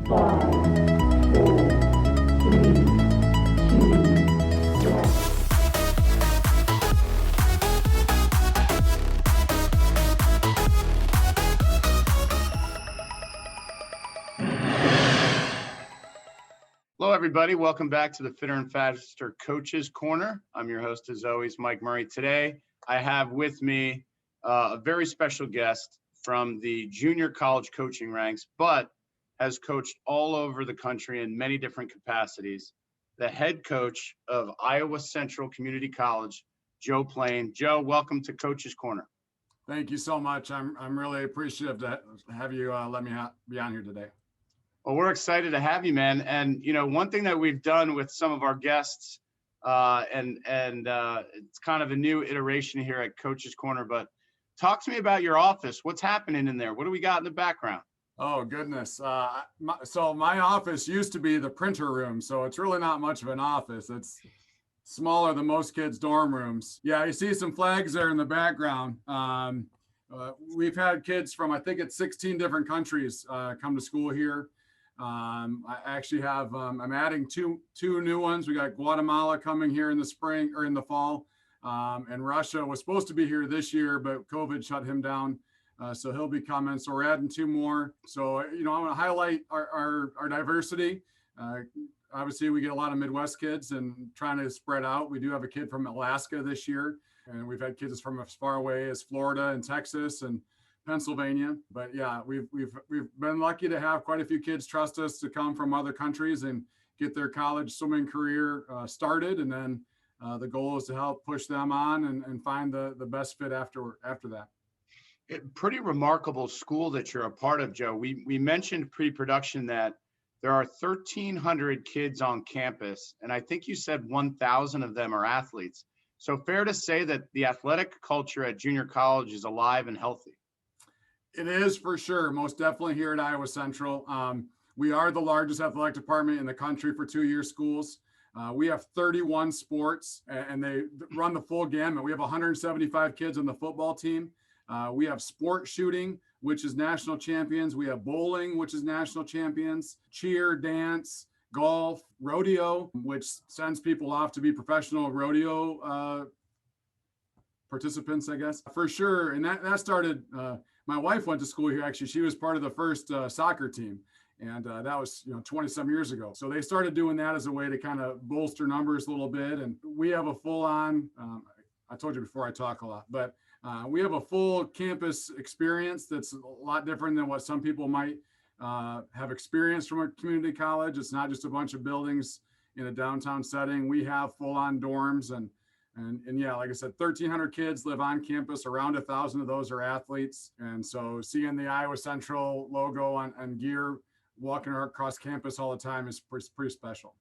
5, 4, 3, 2, 1. Hello, everybody. Welcome back to the Fitter and Faster Coaches Corner. I'm your host, as always, Mike Murray. Today, I have with me a very special guest from the junior college coaching ranks, but has coached all over the country in many different capacities. The head coach of Iowa Central Community College, Joe Plain. Joe, welcome to Coaches Corner. Thank you so much. I'm really appreciative to have you let me be on here today. Well, we're excited to have you, man. And, you know, one thing that we've done with some of our guests, and it's kind of a new iteration here at Coach's Corner, but talk to me about your office. What's happening in there? What do we got in the background? Oh, goodness. So my office used to be the printer room, so it's really not much of an office. It's smaller than most kids' dorm rooms. Yeah, you see some flags there in the background. We've had kids from, I think it's 16 different countries come to school here. I actually have, I'm adding two new ones. We got Guatemala coming here in the spring or in the fall. And Russia was supposed to be here this year, but COVID shut him down. So he'll be coming. So we're adding two more. So, you know, I want to highlight our diversity. Obviously we get a lot of Midwest kids and trying to spread out. We do have a kid from Alaska this year, and we've had kids from as far away as Florida and Texas and Pennsylvania. But yeah, we've been lucky to have quite a few kids trust us to come from other countries and get their college swimming career started. And then the goal is to help push them on and find the best fit after that. Pretty remarkable school that you're a part of, Joe. We mentioned pre-production that there are 1,300 kids on campus, and I think you said 1,000 of them are athletes. So fair to say that the athletic culture at junior college is alive and healthy. It is for sure. Most definitely here at Iowa Central. We are the largest athletic department in the country for two-year schools. We have 31 sports, and they run the full gamut. We have 175 kids on the football team. We have sport shooting, which is national champions. We have bowling, which is national champions, cheer, dance, golf, rodeo, which sends people off to be professional rodeo participants, I guess, for sure. And that started, my wife went to school here. Actually, she was part of the first soccer team. And that was, 20 some years ago. So they started doing that as a way to kind of bolster numbers a little bit. And we have a full on, I told you before I talk a lot, but we have a full campus experience that's a lot different than what some people might have experienced from a community college. It's not just a bunch of buildings in a downtown setting. We have full on dorms and yeah, like I said, 1,300 kids live on campus. Around 1,000 of those are athletes. And so seeing the Iowa Central logo on gear, walking across campus all the time is pretty special.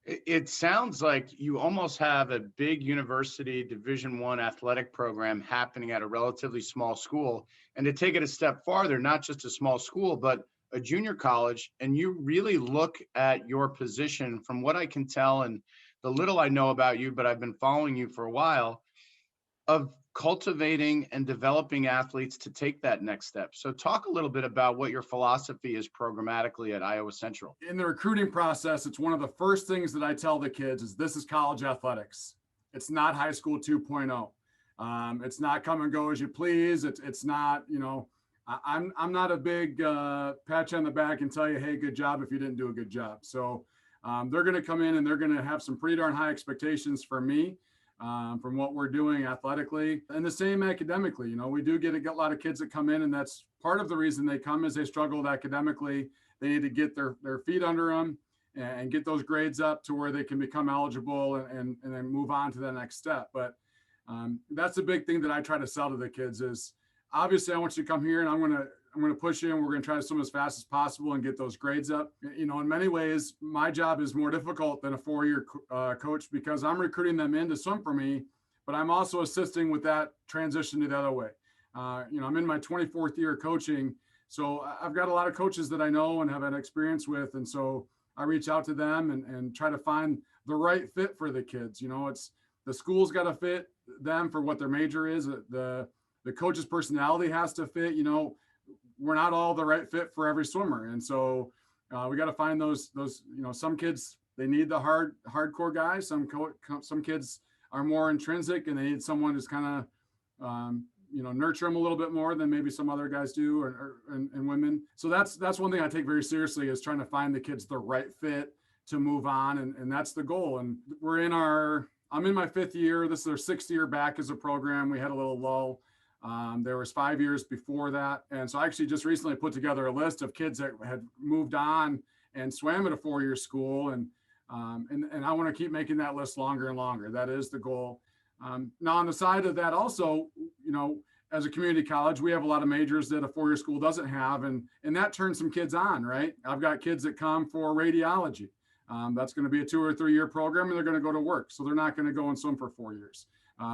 It sounds like you almost have a big university Division I athletic program happening at a relatively small school. And to take it a step farther, not just a small school, but a junior college. And you really look at your position, from what I can tell and the little I know about you, but I've been following you for a while, of cultivating and developing athletes to take that next step. So talk a little bit about what your philosophy is programmatically at Iowa Central. In the recruiting process, it's one of the first things that I tell the kids is this is college athletics. It's not high school 2.0. It's not come and go as you please. It's not, I'm not a big patch on the back and tell you, hey, good job if you didn't do a good job. So they're going to come in and they're going to have some pretty darn high expectations for me. From what we're doing athletically, and the same academically. We do get a lot of kids that come in, and that's part of the reason they come is they struggled academically. They need to get their feet under them and get those grades up to where they can become eligible and then move on to the next step. But that's a big thing that I try to sell to the kids is obviously I want you to come here and I'm going to push you and we're going to try to swim as fast as possible and get those grades up. In many ways, my job is more difficult than a 4-year coach because I'm recruiting them in to swim for me, but I'm also assisting with that transition to the other way. I'm in my 24th year coaching, so I've got a lot of coaches that I know and have had experience with. And so I reach out to them and try to find the right fit for the kids. It's the school's got to fit them for what their major is. The coach's personality has to fit. We're not all the right fit for every swimmer. And so We got to find those, some kids, they need the hardcore guys. Some kids are more intrinsic and they need someone who's kind of, nurture them a little bit more than maybe some other guys do, and women. So that's one thing I take very seriously, is trying to find the kids the right fit to move on. And that's the goal. And I'm in my 5th year. This is our 6th year back as a program. We had a little lull. There was 5 years before that. And so I actually just recently put together a list of kids that had moved on and swam at a 4-year school. And I want to keep making that list longer and longer. That is the goal. Now, on the side of that also, as a community college, we have a lot of majors that a 4-year school doesn't have. And that turns some kids on, right? I've got kids that come for radiology. That's going to be a 2 or 3 year program, and they're going to go to work. So they're not going to go and swim for 4 years.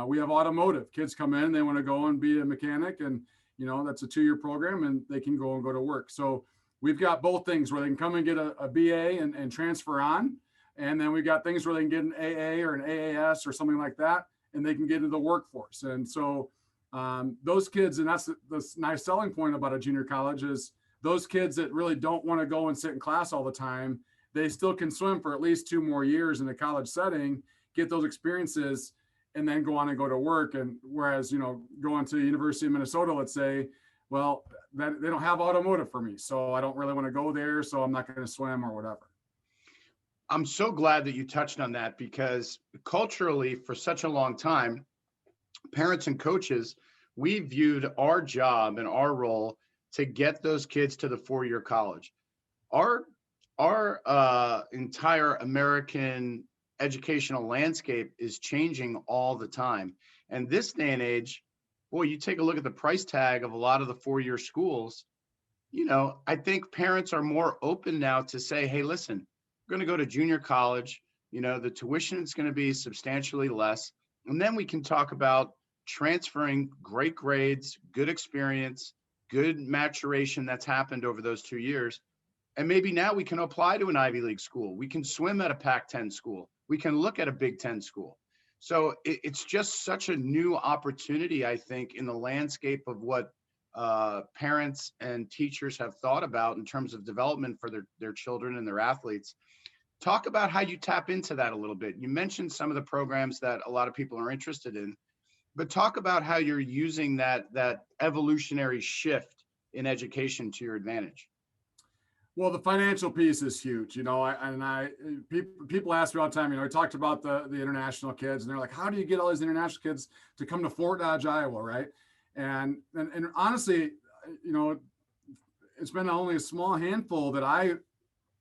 We have automotive. Kids come in, they want to go and be a mechanic, and that's a 2-year program, and they can go and go to work. So we've got both things where they can come and get a BA and transfer on. And then we've got things where they can get an AA or an AAS or something like that, and they can get into the workforce. And so those kids, and that's the nice selling point about a junior college, is those kids that really don't want to go and sit in class all the time, they still can swim for at least 2 more years in a college setting, get those experiences, and then go on and go to work. And whereas, going to the University of Minnesota, let's say, well, that they don't have automotive for me, so I don't really want to go there, so I'm not going to swim or whatever. I'm so glad that you touched on that, because culturally, for such a long time, parents and coaches, we viewed our job and our role to get those kids to the 4-year college. Our entire American educational landscape is changing all the time. And this day and age, boy, you take a look at the price tag of a lot of the 4-year schools, I think parents are more open now to say, hey, listen, we're going to go to junior college, the tuition is going to be substantially less. And then we can talk about transferring great grades, good experience, good maturation that's happened over those 2 years. And maybe now we can apply to an Ivy League school. We can swim at a Pac-10 school. We can look at a Big Ten school. So it's just such a new opportunity, I think, in the landscape of what parents and teachers have thought about in terms of development for their children and their athletes. Talk about how you tap into that a little bit. You mentioned some of the programs that a lot of people are interested in, but talk about how you're using that evolutionary shift in education to your advantage. Well, the financial piece is huge. People ask me all the time, I talked about the international kids, and they're like, how do you get all these international kids to come to Fort Dodge, Iowa, right? And honestly, it's been only a small handful that I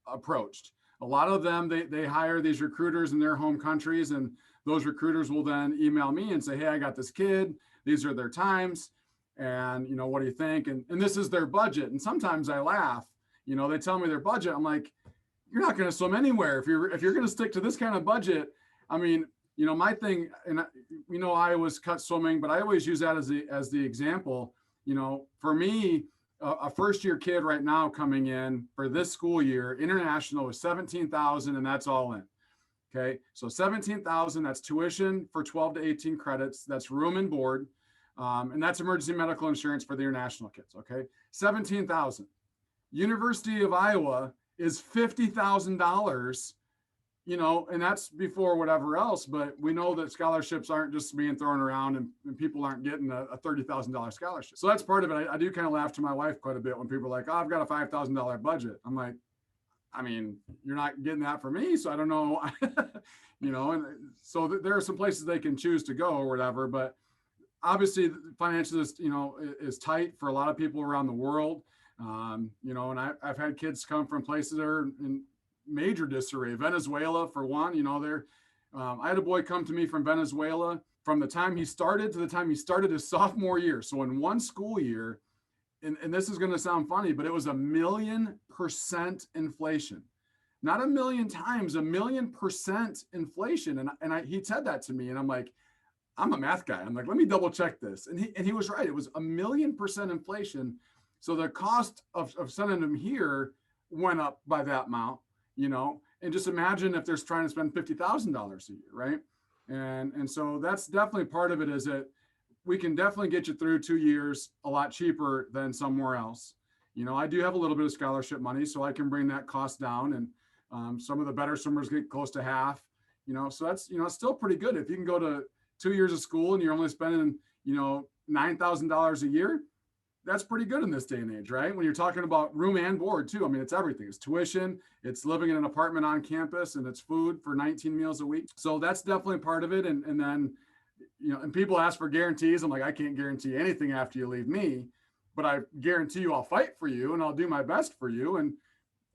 approached. A lot of them, they hire these recruiters in their home countries, and those recruiters will then email me and say, hey, I got this kid. These are their times. And, what do you think? And this is their budget. And sometimes I laugh. They tell me their budget. I'm like, you're not going to swim anywhere if you're going to stick to this kind of budget. I mean, my thing, and I was cut swimming, but I always use that as the example. For me, a first-year kid right now coming in for this school year, international, is $17,000, and that's all in. Okay, so $17,000. That's tuition for 12 to 18 credits. That's room and board, and that's emergency medical insurance for the international kids. Okay, $17,000. University of Iowa is $50,000, and that's before whatever else. But we know that scholarships aren't just being thrown around, and people aren't getting a $30,000 scholarship. So that's part of it. I do kind of laugh to my wife quite a bit when people are like, oh, I've got a $5,000 budget. I'm like, I mean, you're not getting that for me, so I don't know, and so there are some places they can choose to go or whatever. But obviously, financially, is tight for a lot of people around the world. And I've had kids come from places that are in major disarray. Venezuela, for one, I had a boy come to me from Venezuela from the time he started to the time he started his sophomore year. So in one school year, and this is going to sound funny, but it was 1,000,000% inflation. Not 1,000,000 times, 1,000,000% inflation. And he said that to me, and I'm like, I'm a math guy. I'm like, let me double check this. And he was right. It was 1,000,000% inflation. So the cost of sending them here went up by that amount, and just imagine if they're trying to spend $50,000 a year, right? And so that's definitely part of it, is that we can definitely get you through 2 years a lot cheaper than somewhere else. I do have a little bit of scholarship money, so I can bring that cost down. And some of the better swimmers get close to half, so that's, it's still pretty good. If you can go to 2 years of school and you're only spending, $9,000 a year, that's pretty good in this day and age, right? When you're talking about room and board too. I mean, it's everything. It's tuition, it's living in an apartment on campus, and it's food for 19 meals a week. So that's definitely part of it. And then, and people ask for guarantees. I'm like, I can't guarantee anything after you leave me, but I guarantee you I'll fight for you and I'll do my best for you. And,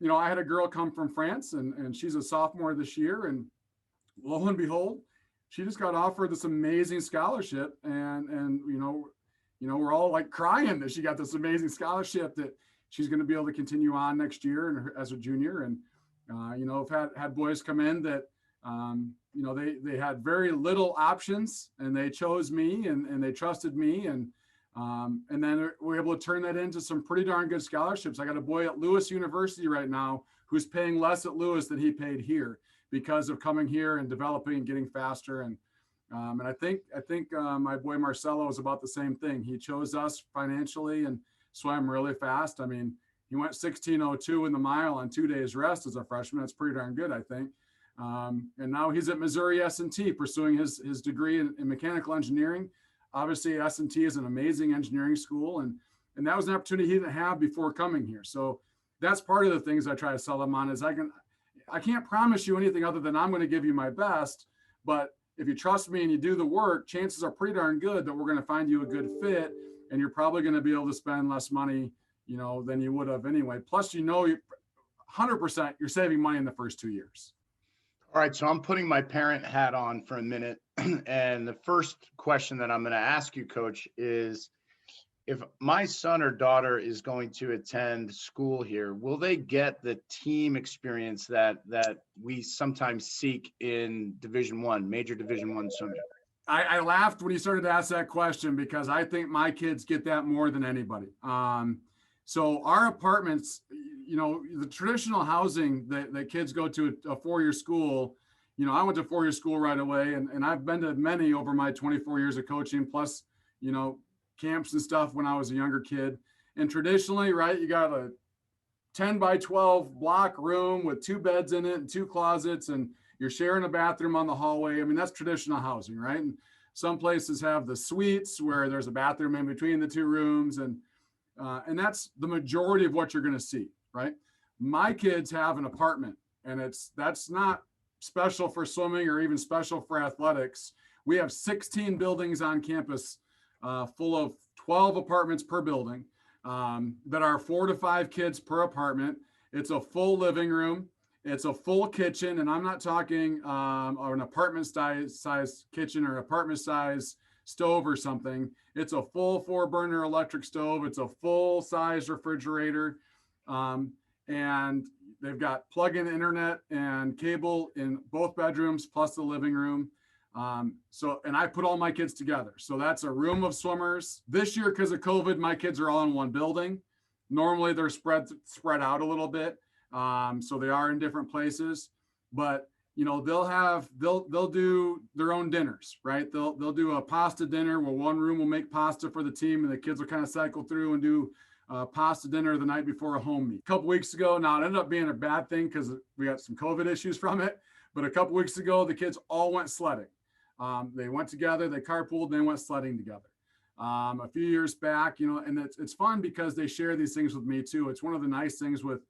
I had a girl come from France, and she's a sophomore this year, and lo and behold, she just got offered this amazing scholarship. And we're all like crying that she got this amazing scholarship that she's going to be able to continue on next year and as a junior. And, I've had boys come in that, they had very little options, and they chose me and they trusted me. And then we're able to turn that into some pretty darn good scholarships. I got a boy at Lewis University right now who's paying less at Lewis than he paid here because of coming here and developing and getting faster. And I think my boy Marcelo is about the same thing. He chose us financially and swam really fast. I mean, he went 16:02 in the mile on 2 days rest as a freshman. That's pretty darn good, I think. And now he's at Missouri S&T pursuing his degree in mechanical engineering. Obviously, S&T is an amazing engineering school, and that was an opportunity he didn't have before coming here. So that's part of the things I try to sell them on is I can't promise you anything other than I'm going to give you my best, but if you trust me and you do the work, chances are pretty darn good that we're going to find you a good fit, and you're probably going to be able to spend less money, than you would have anyway. Plus, 100% you're saving money in the first 2 years. All right, so I'm putting my parent hat on for a minute. And the first question that I'm going to ask you, Coach, is if my son or daughter is going to attend school here, will they get the team experience that we sometimes seek in Division I, major Division I swimming? I laughed when you started to ask that question because I think my kids get that more than anybody. So our apartments, the traditional housing that kids go to a 4-year school, I went to 4-year school right away, and I've been to many over my 24 years of coaching, plus, camps and stuff when I was a younger kid. And traditionally, right, you got a 10 by 12 block room with 2 beds in it and 2 closets, and you're sharing a bathroom on the hallway. I mean, that's traditional housing, right? And some places have the suites where there's a bathroom in between the 2 rooms, and that's the majority of what you're going to see, right? My kids have an apartment, and that's not special for swimming or even special for athletics. We have 16 buildings on campus full of 12 apartments per building that are 4 to 5 kids per apartment. It's a full living room. It's a full kitchen, and I'm not talking an apartment size kitchen or apartment size stove or something. It's a full 4-burner electric stove. It's a full size refrigerator. And they've got plug-in internet and cable in both bedrooms plus the living room. And I put all my kids together. So that's a room of swimmers. This year, because of COVID, my kids are all in one building. Normally they're spread out a little bit. So they are in different places, but they'll do their own dinners, right? They'll do a pasta dinner where one room will make pasta for the team, and the kids will kind of cycle through and do pasta dinner the night before a home meet. A couple weeks ago, now it ended up being a bad thing because we got some COVID issues from it, but a couple weeks ago, the kids all went sledding. They went together, they carpooled, and they went sledding together. A few years back, and it's fun because they share these things with me too. It's one of the nice things with,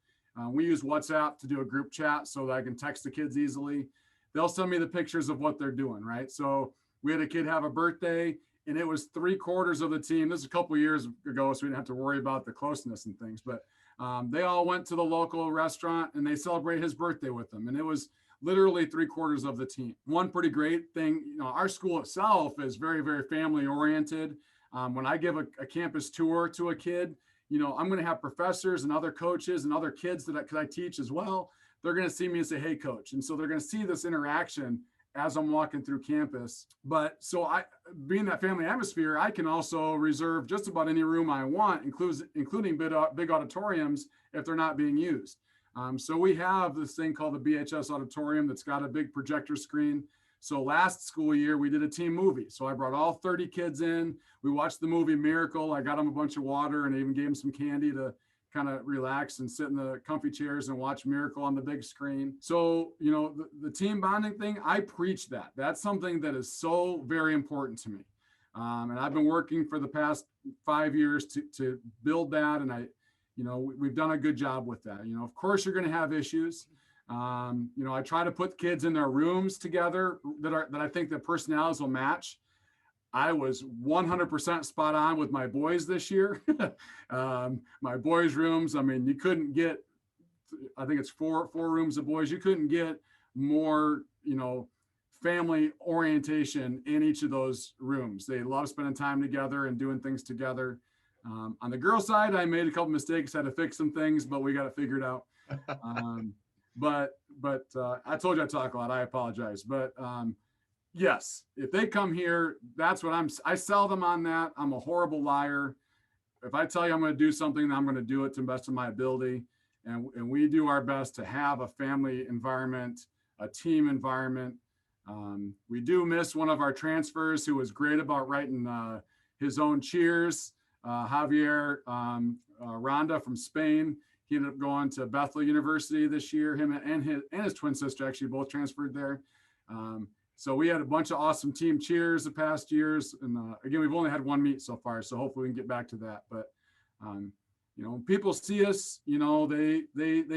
we use WhatsApp to do a group chat so that I can text the kids easily. They'll send me the pictures of what they're doing, right? So we had a kid have a birthday, and it was 3/4 of the team. This is a couple of years ago, so we didn't have to worry about the closeness and things. But they all went to the local restaurant, and they celebrated his birthday with them. And it was literally 3/4 of the team. One pretty great thing, our school itself is very, very family oriented. When I give a campus tour to a kid, I'm going to have professors and other coaches and other kids that I teach as well. They're going to see me and say, "Hey, coach." And so they're going to see this interaction as I'm walking through campus. But so being that family atmosphere, I can also reserve just about any room I want, including big auditoriums if they're not being used. So we have this thing called the BHS auditorium that's got a big projector screen. So last school year, we did a team movie. So I brought all 30 kids in. We watched the movie Miracle. I got them a bunch of water, and I even gave them some candy to kind of relax and sit in the comfy chairs and watch Miracle on the big screen. So, you know, the team bonding thing, I preach that. That's something that is so very important to me. And I've been working for the past 5 years to build that. And you know, we've done a good job with that. You know, of course you're going to have issues. You know, I try to put kids in their rooms together that I think the personalities will match. I was 100% spot on with my boys this year. My boys' rooms, I mean, you couldn't get, I think it's four rooms of boys. You couldn't get more, you know, family orientation in each of those rooms. They love spending time together and doing things together. On the girl side, I made a couple mistakes, had to fix some things, but we got it figured out. But I told you I talk a lot. I apologize. But yes, if they come here, that's what I sell them on that. I'm a horrible liar. If I tell you I'm going to do something, then I'm going to do it to the best of my ability. And we do our best to have a family environment, a team environment. We do miss one of our transfers who was great about writing his own cheers. Javier Ronda from Spain. He ended up going to Bethel University this year. Him and his twin sister actually both transferred there. So we had a bunch of awesome team cheers the past years. And again, we've only had one meet so far, so hopefully we can get back to that. But you know, when people see us, you know, they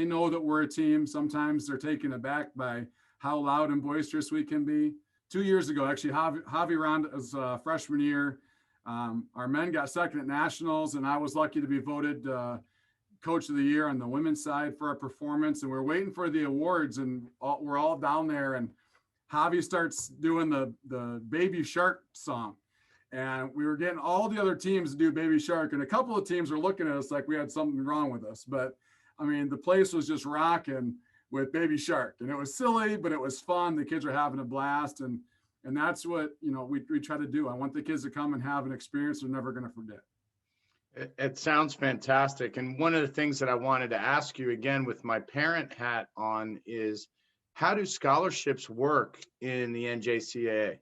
know that we're a team. Sometimes they're taken aback by how loud and boisterous we can be. 2 years ago, actually, Javi Ronda's freshman year, our men got second at nationals, and I was lucky to be voted Coach of the Year on the women's side for our performance. And we're waiting for the awards, and we're all down there, and Javi starts doing the Baby Shark song. And we were getting all the other teams to do Baby Shark, and a couple of teams were looking at us like we had something wrong with us. But I mean, the place was just rocking with Baby Shark, and it was silly, but it was fun. The kids were having a blast, and that's what, you know, we try to do. I want the kids to come and have an experience they're never going to forget. It sounds fantastic. And one of the things that I wanted to ask you again with my parent hat on is, how do scholarships work in the NJCAA?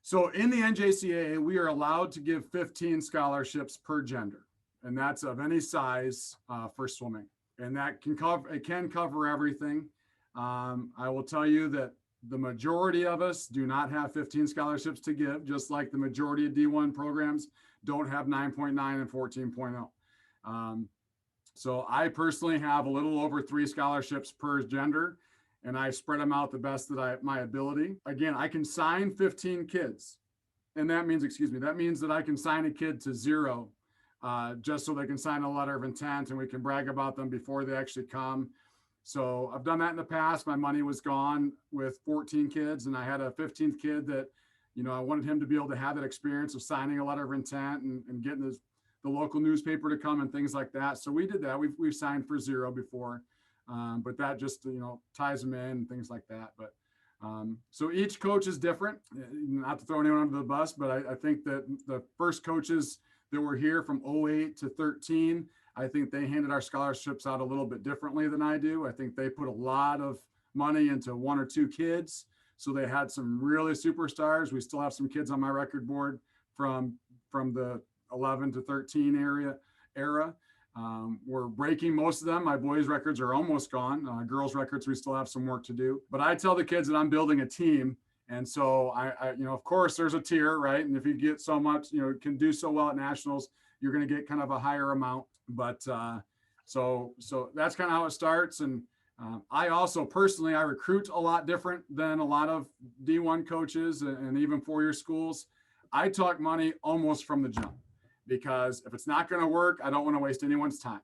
So in the NJCAA, we are allowed to give 15 scholarships per gender, and that's of any size for swimming. And that can cover everything. I will tell you that the majority of us do not have 15 scholarships to give, just like the majority of D1 programs don't have 9.9 and 14.0. So I personally have a little over 3 scholarships per gender, and I spread them out the best that my ability. Again, I can sign 15 kids, and that means that I can sign a kid to 0, just so they can sign a letter of intent and we can brag about them before they actually come. So I've done that in the past. My money was gone with 14 kids, and I had a 15th kid that, you know, I wanted him to be able to have that experience of signing a letter of intent and getting the local newspaper to come and things like that. So we did that. We've signed for 0 before, but that just, you know, ties them in and things like that. But so each coach is different. Not to throw anyone under the bus, but I think that the first coaches that were here from 08 to 13, I think they handed our scholarships out a little bit differently than I do. I think they put a lot of money into 1 or 2 kids. So they had some really superstars. We still have some kids on my record board from the 11 to 13 era. We're breaking most of them. My boys' records are almost gone. Girls' records, we still have some work to do. But I tell the kids that I'm building a team. And so I you know, of course there's a tier, right? And if you get so much, you know, can do so well at nationals, you're going to get kind of a higher amount. But so that's kind of how it starts. And I also personally, I recruit a lot different than a lot of D1 coaches and even 4-year schools. I talk money almost from the jump, because if it's not going to work, I don't want to waste anyone's time.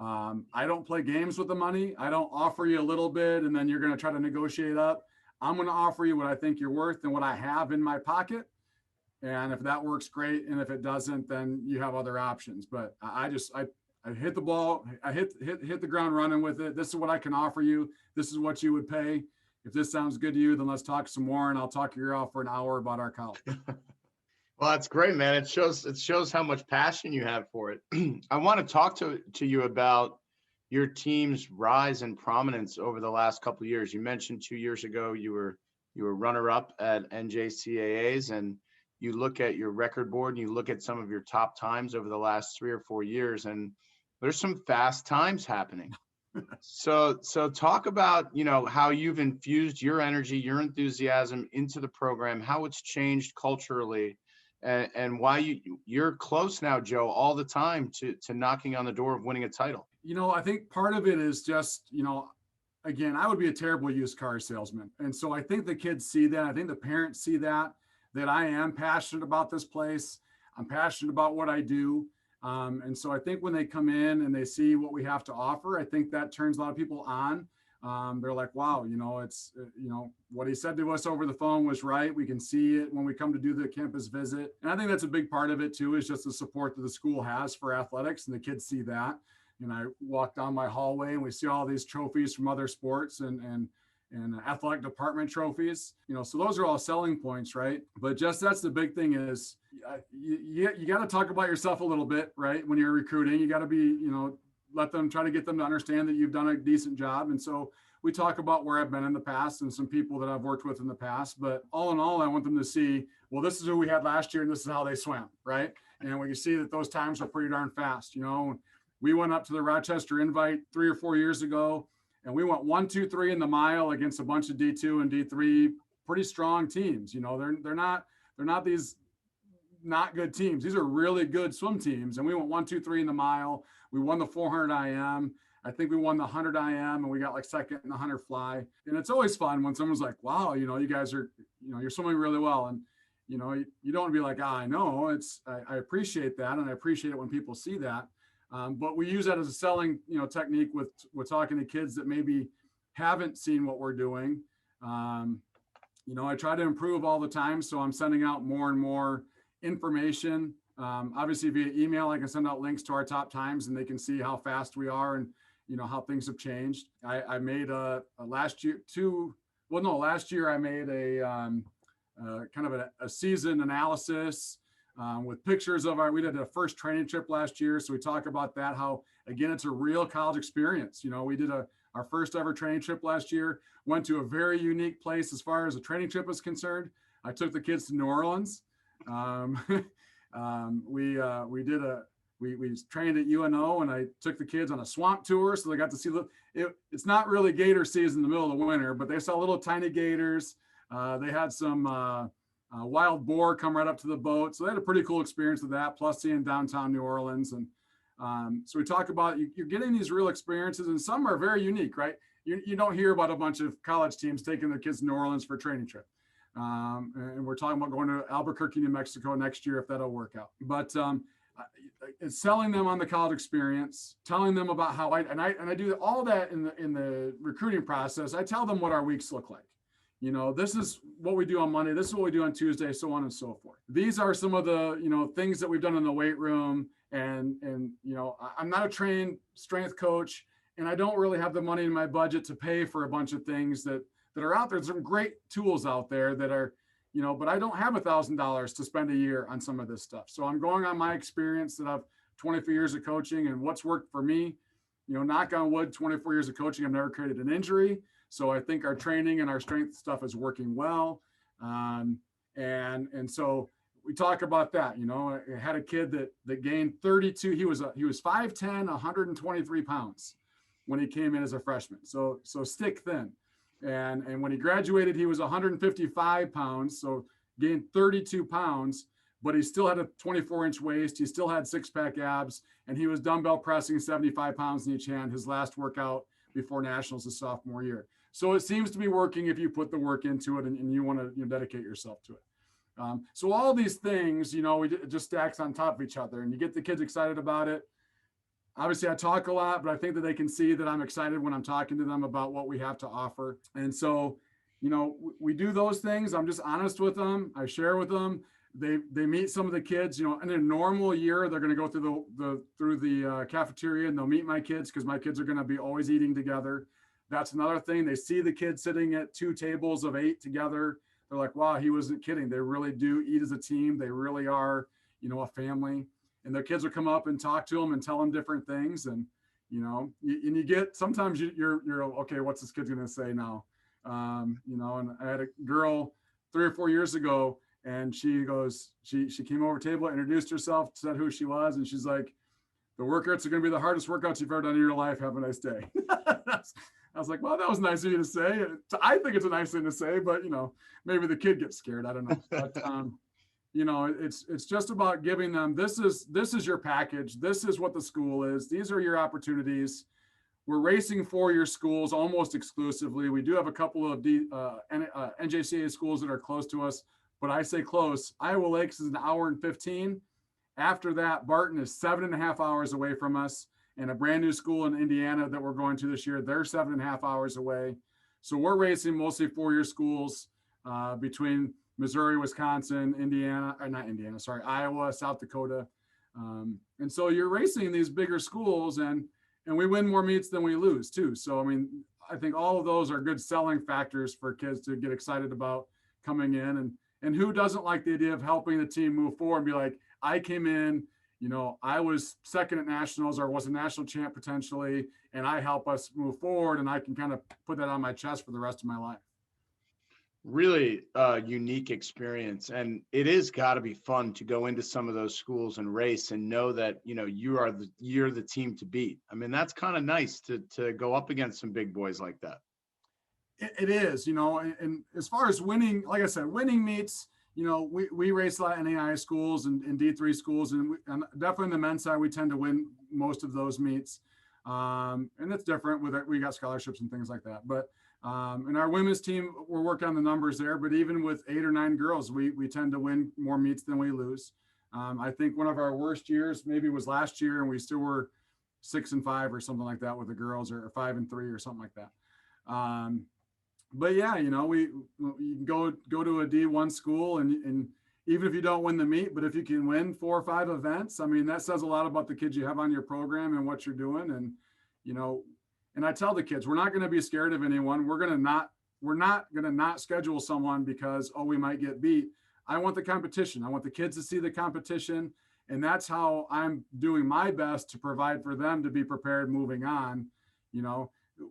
I don't play games with the money. I don't offer you a little bit and then you're going to try to negotiate up. I'm going to offer you what I think you're worth and what I have in my pocket. And if that works, great. And if it doesn't, then you have other options. But I hit the ball. I hit the ground running with it. This is what I can offer you. This is what you would pay. If this sounds good to you, then let's talk some more, and I'll talk your ear off for an hour about our college. Well, that's great, man. It shows how much passion you have for it. I want to talk to you about your team's rise in prominence over the last couple of years. You mentioned 2 years ago you were runner-up at NJCAAs, and you look at your record board and you look at some of your top times over the last 3 or 4 years, and There's some fast times happening. So talk about, how you've infused your energy, your enthusiasm into the program, how it's changed culturally, and why you're close now, Joe, all the time to knocking on the door of winning a title. I think part of it is just, again, I would be a terrible used car salesman. And so I think the kids see that. I think the parents see that I am passionate about this place. I'm passionate about what I do. And so I think when they come in and they see what we have to offer, I think that turns a lot of people on. They're like, wow, it's, what he said to us over the phone was right. We can see it when we come to do the campus visit. And I think that's a big part of it too, is just the support that the school has for athletics, and the kids see that. And I walk down my hallway and we see all these trophies from other sports and athletic department trophies, so those are all selling points, right? But just that's the big thing is you got to talk about yourself a little bit, right? When you're recruiting, you got to be, let them try to get them to understand that you've done a decent job. And so we talk about where I've been in the past and some people that I've worked with in the past. But all in all, I want them to see, well, this is who we had last year and this is how they swam, right? And when you see that those times are pretty darn fast, we went up to the Rochester Invite 3 or 4 years ago, and we went 1, 2, 3 in the mile against a bunch of D2 and D3 pretty strong teams. They're not these not good teams. These are really good swim teams. And we went 1, 2, 3 in the mile. We won the 400 IM. I think we won the 100 IM, and we got like second in the 100 fly. And it's always fun when someone's like, wow, you guys are, you're swimming really well. And, you don't want to be like, I know. I appreciate that. And I appreciate it when people see that. But we use that as a selling, technique with talking to kids that maybe haven't seen what we're doing. I try to improve all the time. So I'm sending out more and more information. Obviously via email, I can send out links to our top times and they can see how fast we are and, how things have changed. I made last year I made a kind of a season analysis with pictures of we did a first training trip last year. So we talk about that, how, again, it's a real college experience. We did our first ever training trip last year, went to a very unique place as far as a training trip is concerned. I took the kids to New Orleans. We trained at UNO, and I took the kids on a swamp tour. So they got to see, it's not really gator season in the middle of the winter, but they saw little tiny gators. They had some wild boar come right up to the boat. So they had a pretty cool experience with that, plus seeing downtown New Orleans. And so we talk about, you're getting these real experiences, and some are very unique, right? You don't hear about a bunch of college teams taking their kids to New Orleans for a training trip. And we're talking about going to Albuquerque, New Mexico next year, if that'll work out. But it's selling them on the college experience, telling them about how I do all that in the recruiting process. I tell them what our weeks look like. This is what we do on Monday. This is what we do on Tuesday, so on and so forth. These are some of the, things that we've done in the weight room. And I'm not a trained strength coach, and I don't really have the money in my budget to pay for a bunch of things that are out there. There's some great tools out there that are, but I don't have $1,000 to spend a year on some of this stuff. So I'm going on my experience that I've 24 years of coaching and what's worked for me. Knock on wood, 24 years of coaching, I've never created an injury. So I think our training and our strength stuff is working well. And so we talk about that. I had a kid that gained 32. He was 5'10", 123 pounds when he came in as a freshman. So stick thin. And when he graduated, he was 155 pounds. So gained 32 pounds, but he still had a 24-inch waist. He still had six-pack abs, and he was dumbbell pressing 75 pounds in each hand his last workout before nationals his sophomore year. So it seems to be working if you put the work into it and you want to dedicate yourself to it. So all these things, it just stacks on top of each other, and you get the kids excited about it. Obviously, I talk a lot, but I think that they can see that I'm excited when I'm talking to them about what we have to offer. And so, we do those things. I'm just honest with them. I share with them. They meet some of the kids. In a normal year, they're going to go through the cafeteria, and they'll meet my kids because my kids are going to be always eating together. That's another thing. They see the kids sitting at 2 tables of 8 together. They're like, wow, he wasn't kidding. They really do eat as a team. They really are, a family. And their kids will come up and talk to them and tell them different things. And, you get, sometimes you're okay, what's this kid going to say now? And I had a girl 3 or 4 years ago, and she came over to the table, introduced herself, said who she was. And she's like, the workouts are going to be the hardest workouts you've ever done in your life. Have a nice day. I was like, well, that was nice of you to say. I think it's a nice thing to say, but maybe the kid gets scared. I don't know. But it's just about giving them, this is your package. This is what the school is. These are your opportunities. We're racing for your schools almost exclusively. We do have a couple of NJCAA schools that are close to us, but I say close. Iowa Lakes is an hour and 15. After that, Barton is 7.5 hours away from us, and a brand new school in Indiana that we're going to this year, they're 7.5 hours away. So we're racing mostly four-year schools between Missouri, Wisconsin, Iowa, South Dakota. And so you're racing these bigger schools, and we win more meets than we lose too. So, I mean, I think all of those are good selling factors for kids to get excited about coming in. And who doesn't like the idea of helping the team move forward and be like, I came in, I was second at nationals or was a national champ potentially, and I help us move forward, and I can kind of put that on my chest for the rest of my life. Really unique experience. And it is got to be fun to go into some of those schools and race and know that, you're the team to beat. I mean, that's kind of nice to go up against some big boys like that. It is, and as far as winning, like I said, winning meets, we race a lot of NAI schools and D3 schools, and definitely on the men's side, we tend to win most of those meets. And that's different with it. We got scholarships and things like that. But in our women's team, we're working on the numbers there. But even with 8 or 9 girls, we tend to win more meets than we lose. I think one of our worst years maybe was last year, and we still were 6-5 or something like that with the girls, or 5-3 or something like that. But yeah, you can go to a D1 school and even if you don't win the meet, but if you can win 4 or 5 events, I mean, that says a lot about the kids you have on your program and what you're doing. And, and I tell the kids, we're not going to be scared of anyone. We're not going to not schedule someone because, we might get beat. I want the competition. I want the kids to see the competition. And that's how I'm doing my best to provide for them to be prepared moving on.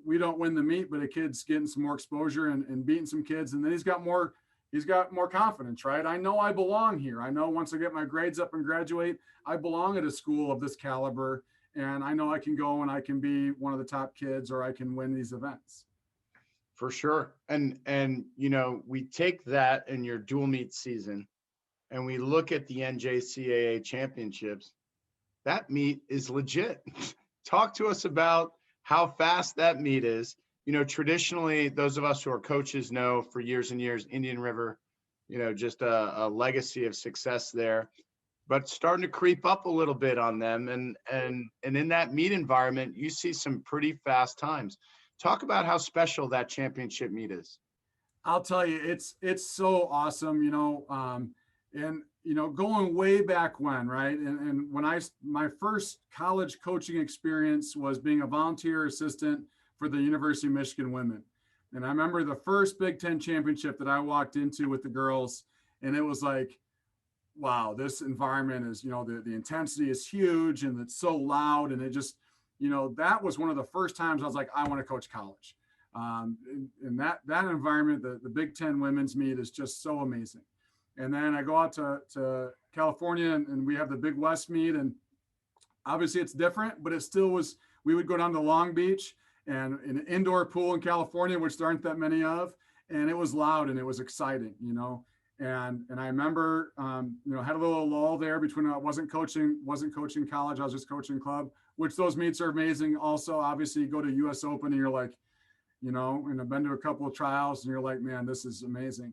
We don't win the meet, but a kid's getting some more exposure and beating some kids. And then he's got more confidence, right? I know I belong here. I know once I get my grades up and graduate, I belong at a school of this caliber. And I know I can go and I can be one of the top kids, or I can win these events. For sure. And we take that in your dual meet season and we look at the NJCAA championships. That meet is legit. Talk to us about how fast that meet is. Traditionally, those of us who are coaches know for years and years, Indian River, just a legacy of success there, but starting to creep up a little bit on them. And in that meet environment, you see some pretty fast times. Talk about how special that championship meet is. I'll tell you, it's so awesome, going way back when, right? And when my first college coaching experience was being a volunteer assistant for the University of Michigan women. And I remember the first Big Ten championship that I walked into with the girls, and it was like, wow, this environment is, the intensity is huge and it's so loud. And it just, that was one of the first times I was like, I want to coach college. And that environment, the Big Ten women's meet is just so amazing. And then I go out to California and we have the Big West meet, and obviously it's different, but it still was, we would go down to Long Beach and an indoor pool in California, which there aren't that many of. And it was loud and it was exciting, and I remember, had a little lull there between, I wasn't coaching college. I was just coaching club, which those meets are amazing. Also, obviously you go to US Open and you're like, and I've been to a couple of trials and you're like, man, this is amazing.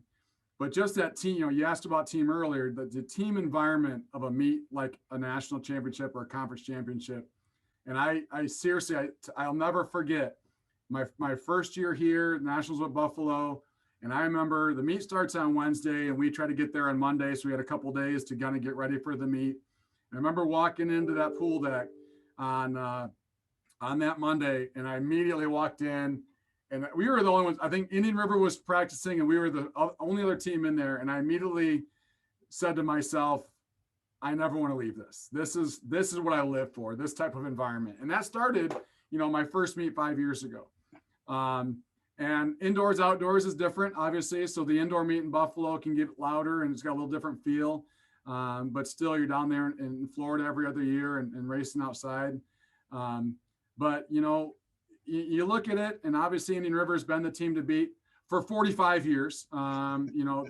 But just that team, you asked about team earlier, the team environment of a meet like a national championship or a conference championship. And I seriously, I'll never forget my first year here, Nationals with Buffalo. And I remember the meet starts on Wednesday and we try to get there on Monday. So we had a couple of days to kind of get ready for the meet. And I remember walking into that pool deck on that Monday, and I immediately walked in. And we were the only ones. I think Indian River was practicing, and we were the only other team in there. And I immediately said to myself, I never want to leave this. This is what I live for, this type of environment. And that started, my first meet 5 years ago. And indoors, outdoors is different, obviously. So the indoor meet in Buffalo can get louder and it's got a little different feel. but still you're down there in Florida every other year and racing outside. But, you know, you look at it, and obviously Indian River has been the team to beat for 45 years. You know,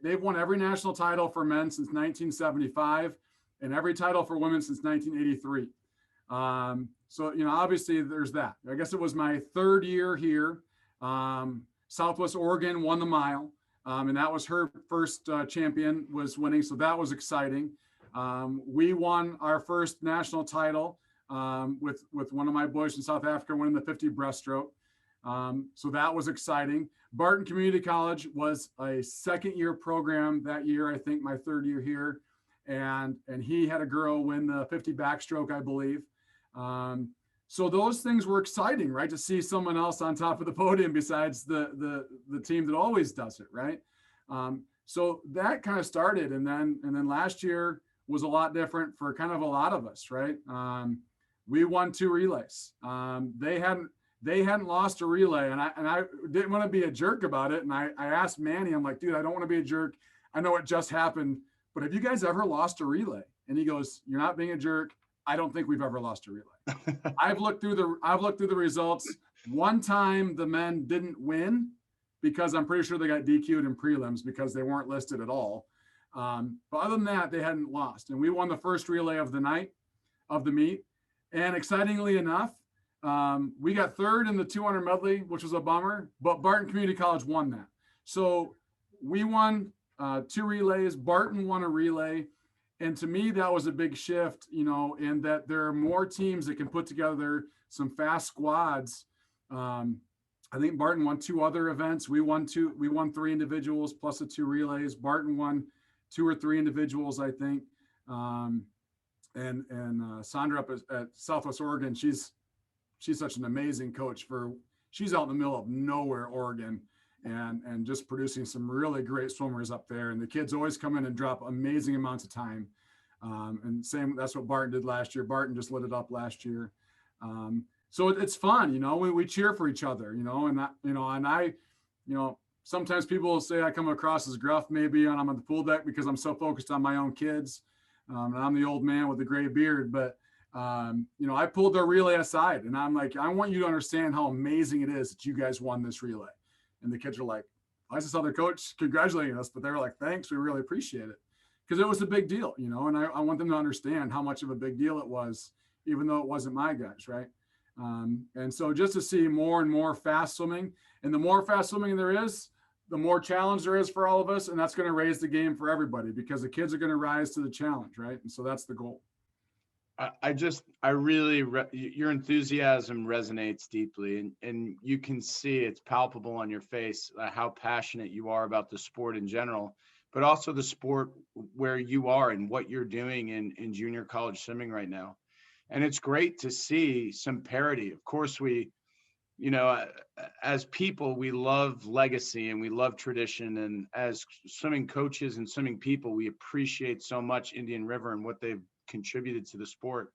they've won every national title for men since 1975 and every title for women since 1983. So, you know, obviously there's that. I guess it was my third year here. Southwest Oregon won the mile, and that was her first champion was winning. So that was exciting. We won our first national title with one of my boys in South Africa winning the 50 breaststroke. So that was exciting. Barton Community College was a second-year program that year, I think my third year here. And he had a girl win the 50 backstroke, I believe. So those things were exciting, right? To see someone else on top of the podium besides the team that always does it, right? So that kind of started. And then last year was a lot different for kind of a lot of us, right? We won 2 relays. They hadn't lost a relay, and I didn't want to be a jerk about it. And I asked Manny, I'm like, dude, I don't want to be a jerk. I know it just happened, but have you guys ever lost a relay? And he goes, you're not being a jerk. I don't think we've ever lost a relay. I've looked through the results. One time the men didn't win because I'm pretty sure they got DQ'd in prelims because they weren't listed at all. But other than that, they hadn't lost. And we won the first relay of the night of the meet. And excitingly enough, we got third in the 200 medley, which was a bummer, but Barton Community College won that. So we won 2 relays. Barton won a relay. And to me, that was a big shift, you know, in that there are more teams that can put together some fast squads. I think Barton won 2 other events. We won 3 individuals plus the 2 relays. Barton won 2 or 3 individuals, I think. And Sandra up at Southwest Oregon, she's such an amazing coach she's out in the middle of nowhere, Oregon, and just producing some really great swimmers up there. And the kids always come in and drop amazing amounts of time. And that's what Barton did last year. Barton just lit it up last year. So it's fun, you know, we cheer for each other, you know, sometimes people will say I come across as gruff maybe when I'm on the pool deck because I'm so focused on my own kids. And I'm the old man with the gray beard, but you know, I pulled their relay aside and I'm like, I want you to understand how amazing it is that you guys won this relay. And the kids are like, why is this other coach congratulating us? But they were like, thanks, we really appreciate it. Because it was a big deal, you know, and I want them to understand how much of a big deal it was, even though it wasn't my guys, right? And so just to see more and more fast swimming, and the more fast swimming there is, the more challenge there is for all of us. And that's going to raise the game for everybody because the kids are going to rise to the challenge, right? And so that's the goal. Your enthusiasm resonates deeply, and you can see it's palpable on your face how passionate you are about the sport in general, but also the sport where you are and what you're doing in junior college swimming right now. And it's great to see some parity. Of course, you know, as people, we love legacy and we love tradition. And as swimming coaches and swimming people, we appreciate so much Indian River and what they've contributed to the sport.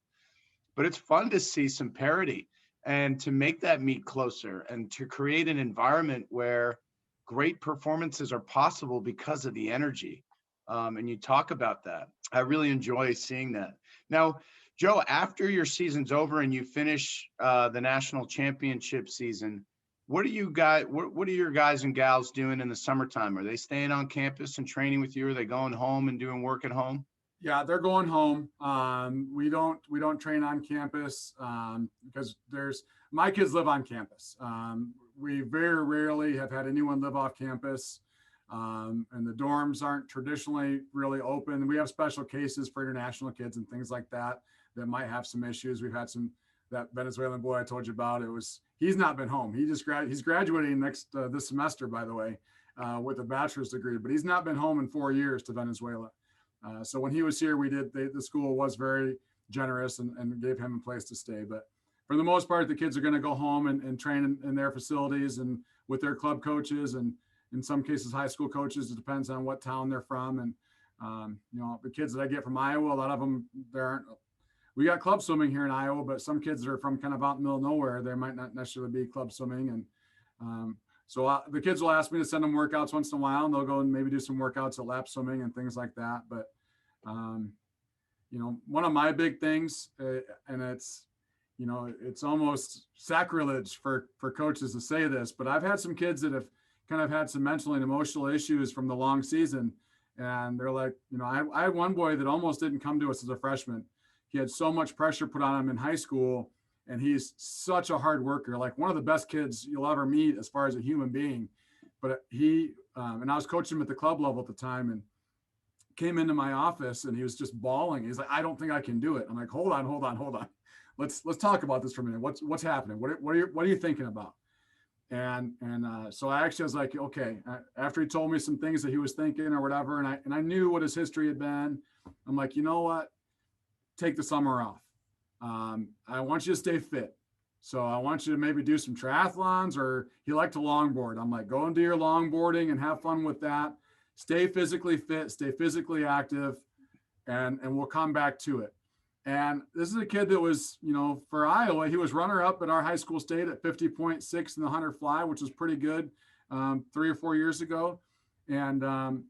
But it's fun to see some parity and to make that meet closer and to create an environment where great performances are possible because of the energy. And you talk about that. I really enjoy seeing that. Now, Joe, after your season's over and you finish the national championship season, what are your guys and gals doing in the summertime? Are they staying on campus and training with you? Are they going home and doing work at home? Yeah, they're going home. We don't train on campus because my kids live on campus. We very rarely have had anyone live off campus, and the dorms aren't traditionally really open. We have special cases for international kids and things like that might have some issues. We've had that Venezuelan boy I told you about. He's not been home. He's graduating this semester, by the way, with a bachelor's degree, but he's not been home in 4 years to Venezuela. So when he was here, the school was very generous and gave him a place to stay. But for the most part, the kids are going to go home and train in their facilities and with their club coaches and in some cases high school coaches. It depends on what town they're from. And, you know, the kids that I get from Iowa, a lot of them, we got club swimming here in Iowa, but some kids that are from kind of out in the middle of nowhere, they might not necessarily be club swimming. And so the kids will ask me to send them workouts once in a while, and they'll go and maybe do some workouts at lap swimming and things like that. But One of my big things, and it's almost sacrilege for coaches to say this, but I've had some kids that have kind of had some mental and emotional issues from the long season. And they're like, I had one boy that almost didn't come to us as a freshman. He had so much pressure put on him in high school, and he's such a hard worker, like one of the best kids you'll ever meet as far as a human being. But and I was coaching him at the club level at the time, and came into my office and he was just bawling. He's like, I don't think I can do it. I'm like, hold on. Let's talk about this for a minute. What's happening? What are you thinking about? And so I was like, okay, after he told me some things that he was thinking or whatever, and I knew what his history had been, I'm like, you know what? Take the summer off. I want you to stay fit. So I want you to maybe do some triathlons, or he liked to longboard. I'm like, go and do your longboarding and have fun with that. Stay physically fit, stay physically active, and we'll come back to it. And this is a kid that was, for Iowa, he was runner up at our high school state at 50.6 in the 100 fly, which was pretty good 3 or 4 years ago. And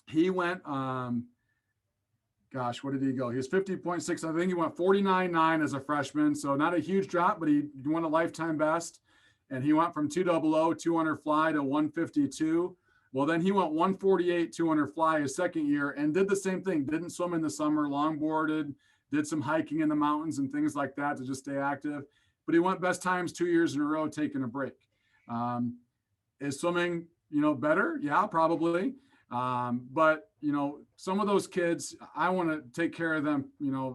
he went, what did he go? He was 50.6. I think he went 49.9 as a freshman. So not a huge drop, but he won a lifetime best. And he went from 200, 200 fly to 152. Well, then he went 148, 200 fly his second year and did the same thing. Didn't swim in the summer, longboarded, did some hiking in the mountains and things like that to just stay active. But he went best times 2 years in a row, taking a break. Is swimming, better? Yeah, probably. But, some of those kids, I want to take care of them,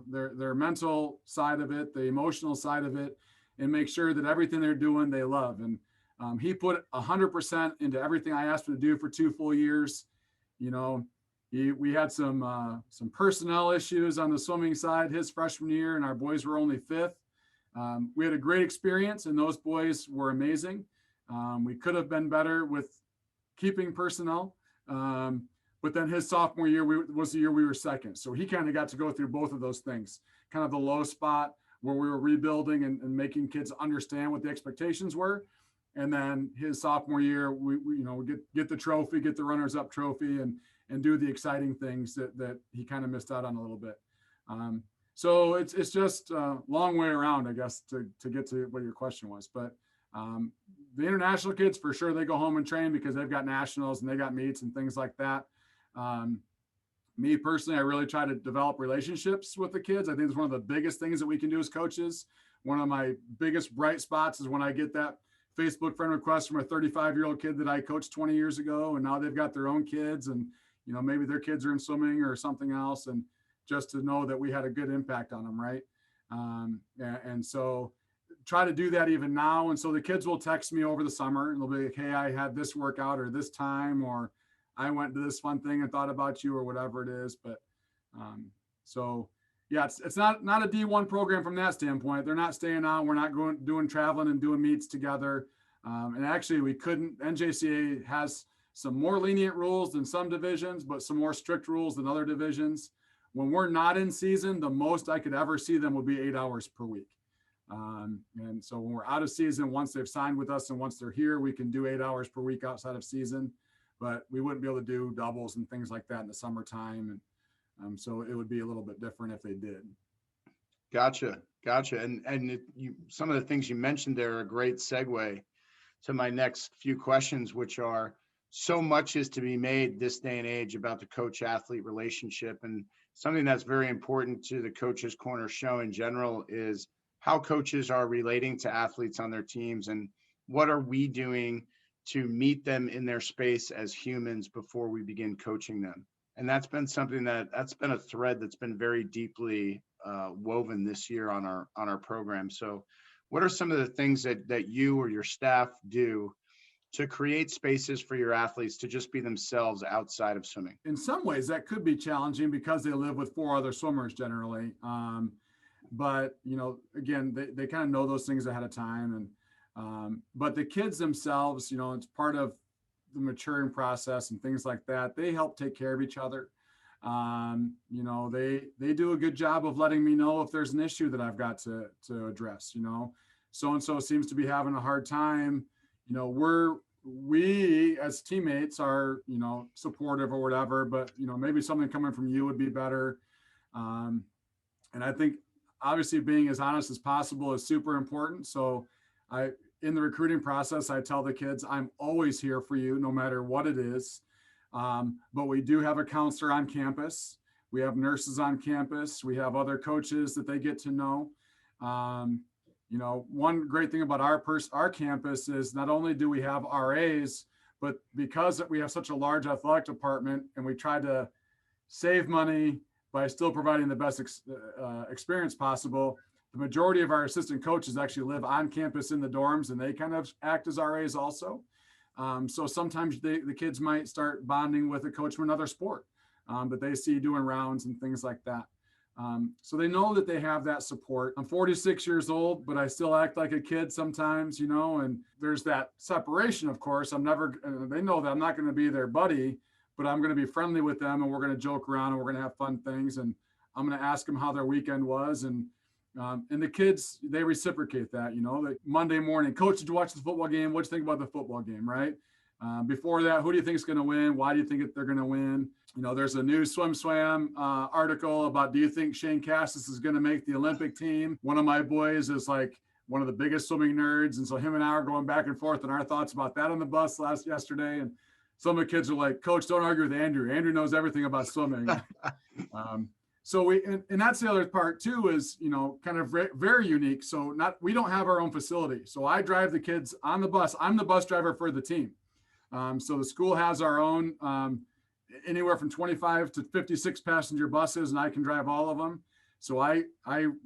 their mental side of it, the emotional side of it, and make sure that everything they're doing, they love. And he put 100% into everything I asked him to do for 2 full years. We had some personnel issues on the swimming side his freshman year, and our boys were only 5th. We had a great experience, and those boys were amazing. We could have been better with keeping personnel. But then his sophomore year was the year we were 2nd. So he kind of got to go through both of those things, kind of the low spot where we were rebuilding and making kids understand what the expectations were. And then his sophomore year, we get the trophy, get the runners up trophy, and do the exciting things that he kind of missed out on a little bit. So it's just a long way around, I guess, to get to what your question was. But the international kids, for sure, they go home and train because they've got nationals and they got meets and things like that. Me personally, I really try to develop relationships with the kids. I think it's one of the biggest things that we can do as coaches. One of my biggest bright spots is when I get that Facebook friend request from a 35-year-old kid that I coached 20 years ago, and now they've got their own kids, and maybe their kids are in swimming or something else, and just to know that we had a good impact on them, right? And so try to do that even now. And so the kids will text me over the summer, and they'll be like, hey, I had this workout or this time, or I went to this fun thing and thought about you, or whatever it is. But so yeah, it's not a D1 program from that standpoint. They're not staying out. We're not doing traveling and doing meets together. And actually we couldn't. NJCAA has some more lenient rules than some divisions, but some more strict rules than other divisions. When we're not in season, the most I could ever see them would be 8 hours per week. And so when we're out of season, once they've signed with us and once they're here, we can do 8 hours per week outside of season, but we wouldn't be able to do doubles and things like that in the summertime. And so it would be a little bit different if they did. Gotcha. And some of the things you mentioned there are a great segue to my next few questions, which are, so much is to be made this day and age about the coach-athlete relationship. And something that's very important to the Coaches Corner show in general is how coaches are relating to athletes on their teams, and what are we doing to meet them in their space as humans before we begin coaching them. And that's been something that's been a thread that's been very deeply woven this year on our program. So what are some of the things that you or your staff do to create spaces for your athletes to just be themselves outside of swimming? In some ways that could be challenging because they live with 4 other swimmers generally. But, again, they kind of know those things ahead of time. And, but the kids themselves, it's part of the maturing process and things like that. They help take care of each other. They do a good job of letting me know if there's an issue that I've got to address, so-and-so seems to be having a hard time. We're we as teammates are, supportive or whatever, but, maybe something coming from you would be better. And I think obviously being as honest as possible is super important. So in the recruiting process, I tell the kids, I'm always here for you, no matter what it is. But we do have a counselor on campus. We have nurses on campus. We have other coaches that they get to know. One great thing about our campus is not only do we have RAs, but because we have such a large athletic department and we try to save money by still providing the best experience possible, the majority of our assistant coaches actually live on campus in the dorms, and they kind of act as RAs also. So sometimes the kids might start bonding with a coach from another sport that they see doing rounds and things like that. So they know that they have that support. I'm 46 years old, but I still act like a kid sometimes, and there's that separation, of course. They know that I'm not going to be their buddy, but I'm going to be friendly with them, and we're going to joke around and we're going to have fun things. And I'm going to ask them how their weekend was. And the kids, they reciprocate that, like Monday morning, coach, did you watch the football game? What'd you think about the football game? Right. Before that, who do you think is going to win? Why do you think they're going to win? There's a new swim article about, do you think Shane Cassis is going to make the Olympic team? One of my boys is like one of the biggest swimming nerds. And so him and I are going back and forth on our thoughts about that on the bus yesterday. And some of the kids are like, Coach, don't argue with Andrew. Andrew knows everything about swimming. So and that's the other part too, is, kind of very unique. So we don't have our own facility. So I drive the kids on the bus. I'm the bus driver for the team. So the school has our own, anywhere from 25 to 56 passenger buses, and I can drive all of them. So I